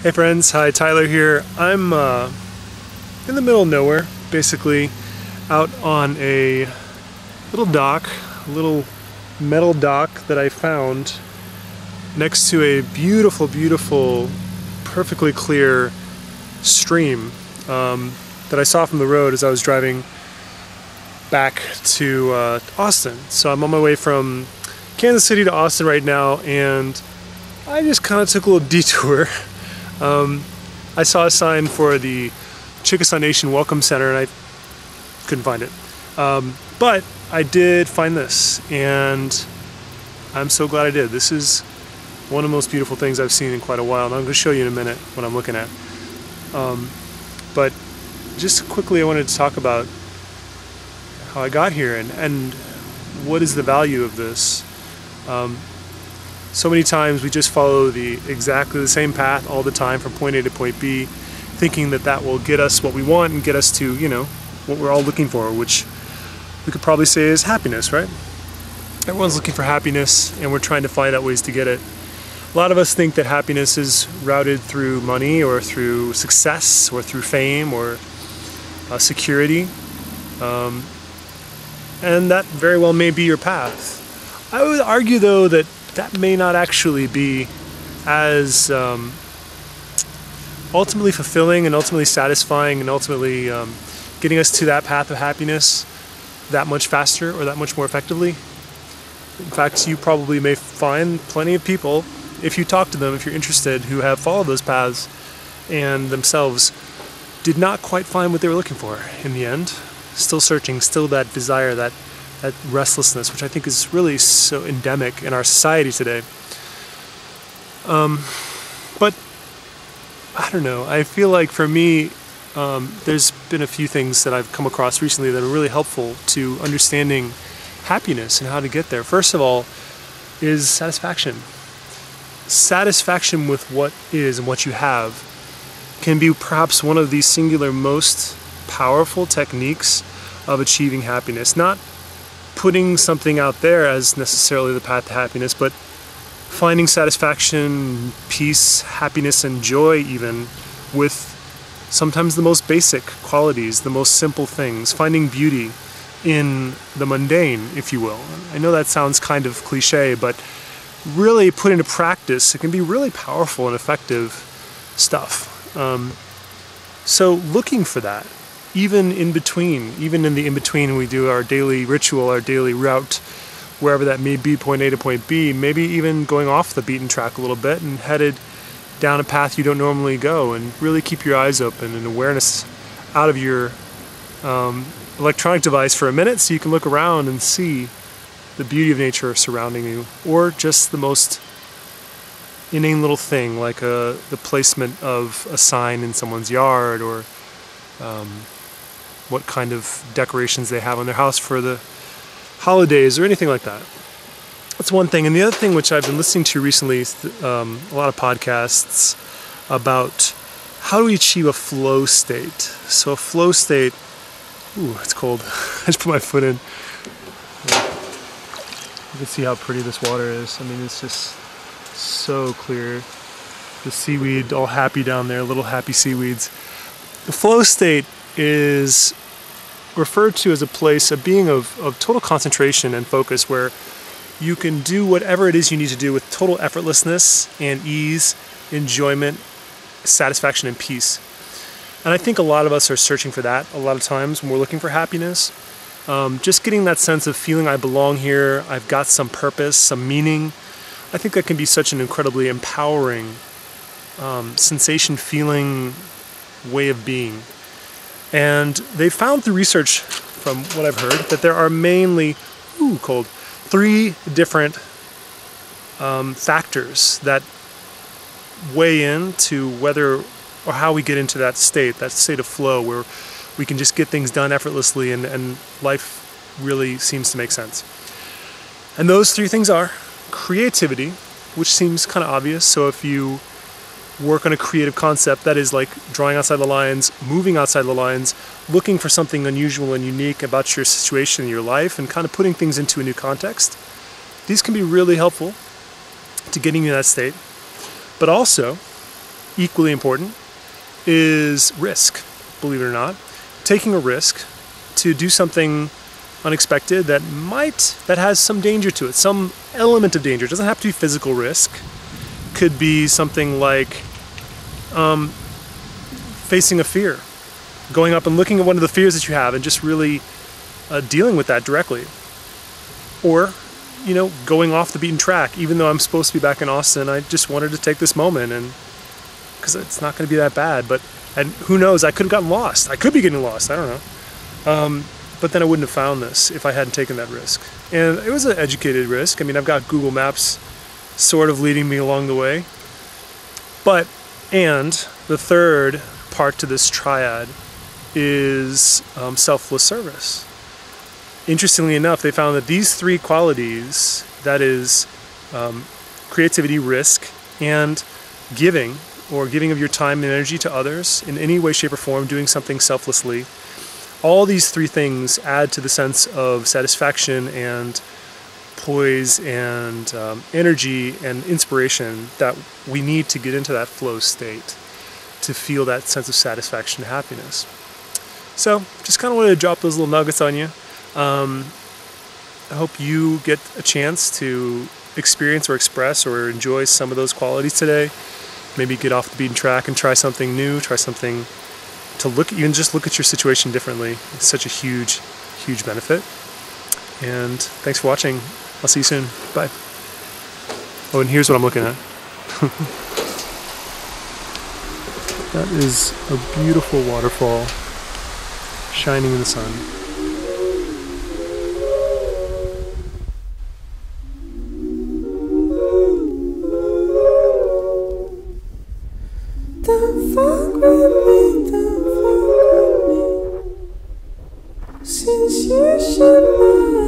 Hey friends, hi, Tyler here. I'm in the middle of nowhere, basically out on a little dock, a little metal dock that I found next to a beautiful, beautiful, perfectly clear stream that I saw from the road as I was driving back to Austin. So I'm on my way from Kansas City to Austin right now, and I just kind of took a little detour. I saw a sign for the Chickasaw Nation Welcome Center and I couldn't find it. But I did find this, and I'm so glad I did. This is one of the most beautiful things I've seen in quite a while, and I'm going to show you in a minute what I'm looking at. But just quickly, I wanted to talk about how I got here and what is the value of this. So many times we just follow exactly the same path all the time from point A to point B, thinking that that will get us what we want and get us to, what we're all looking for, which we could probably say is happiness, right? Everyone's looking for happiness, and we're trying to find out ways to get it. A lot of us think that happiness is routed through money or through success or through fame or security, and that very well may be your path. I would argue, though, that may not actually be as ultimately fulfilling and ultimately satisfying and ultimately getting us to that path of happiness that much faster or that much more effectively. In fact, you probably may find plenty of people, if you talk to them, if you're interested, who have followed those paths and themselves did not quite find what they were looking for in the end. Still searching, still that desire, that restlessness, which I think is really so endemic in our society today. But I don't know, I feel like for me, there's been a few things that I've come across recently that are really helpful to understanding happiness and how to get there. First of all is satisfaction. Satisfaction with what is and what you have can be perhaps one of the singular most powerful techniques of achieving happiness. Not putting something out there as necessarily the path to happiness, but finding satisfaction, peace, happiness, and joy even with sometimes the most basic qualities, the most simple things, finding beauty in the mundane, if you will. I know that sounds kind of cliche, but really put into practice, it can be really powerful and effective stuff. So looking for that, even in the in-between, we do our daily ritual, our daily route, wherever that may be, point A to point B, maybe even going off the beaten track a little bit and headed down a path you don't normally go, and really keep your eyes open and awareness out of your electronic device for a minute so you can look around and see the beauty of nature surrounding you, or just the most inane little thing like the placement of a sign in someone's yard, or what kind of decorations they have on their house for the holidays or anything like that. That's one thing. And the other thing, which I've been listening to recently, a lot of podcasts about how do we achieve a flow state. So a flow state, ooh, it's cold. I just put my foot in. You can see how pretty this water is. I mean, it's just so clear. The seaweed all happy down there, little happy seaweeds. The flow state is referred to as a place, a being of total concentration and focus, where you can do whatever it is you need to do with total effortlessness and ease, enjoyment, satisfaction, and peace. And I think a lot of us are searching for that a lot of times when we're looking for happiness. Just getting that sense of feeling I belong here, I've got some purpose, some meaning. I think that can be such an incredibly empowering sensation, feeling, way of being. And they found through research, from what I've heard, that there are mainly, three different factors that weigh into whether or how we get into that state of flow where we can just get things done effortlessly and life really seems to make sense. And those three things are creativity, which seems kind of obvious. So if you work on a creative concept, that is like drawing outside the lines, moving outside the lines, looking for something unusual and unique about your situation in your life, and kind of putting things into a new context. These can be really helpful to getting you in that state. But also, equally important is risk, believe it or not. Taking a risk to do something unexpected that has some danger to it, some element of danger. It doesn't have to be physical risk. Could be something like facing a fear, going up and looking at one of the fears that you have and just really dealing with that directly. Or, you know, going off the beaten track. Even though I'm supposed to be back in Austin, I just wanted to take this moment, and because it's not going to be that bad. And who knows, I could have gotten lost. I could be getting lost, I don't know. But then I wouldn't have found this if I hadn't taken that risk. And it was an educated risk. I mean, I've got Google Maps sort of leading me along the way. And the third part to this triad is selfless service. Interestingly enough, they found that these three qualities, that is creativity, risk, and giving, or giving of your time and energy to others in any way, shape, or form, doing something selflessly, all these three things add to the sense of satisfaction and poise and energy and inspiration that we need to get into that flow state, to feel that sense of satisfaction and happiness. So just kind of wanted to drop those little nuggets on you. I hope you get a chance to experience or express or enjoy some of those qualities today. Maybe get off the beaten track and try something new, try something to even just look at your situation differently. It's such a huge, huge benefit. And thanks for watching. I'll see you soon. Bye. Oh, and here's what I'm looking at. That is a beautiful waterfall shining in the sun. Don't fuck with me, don't fuck with me, since you should know.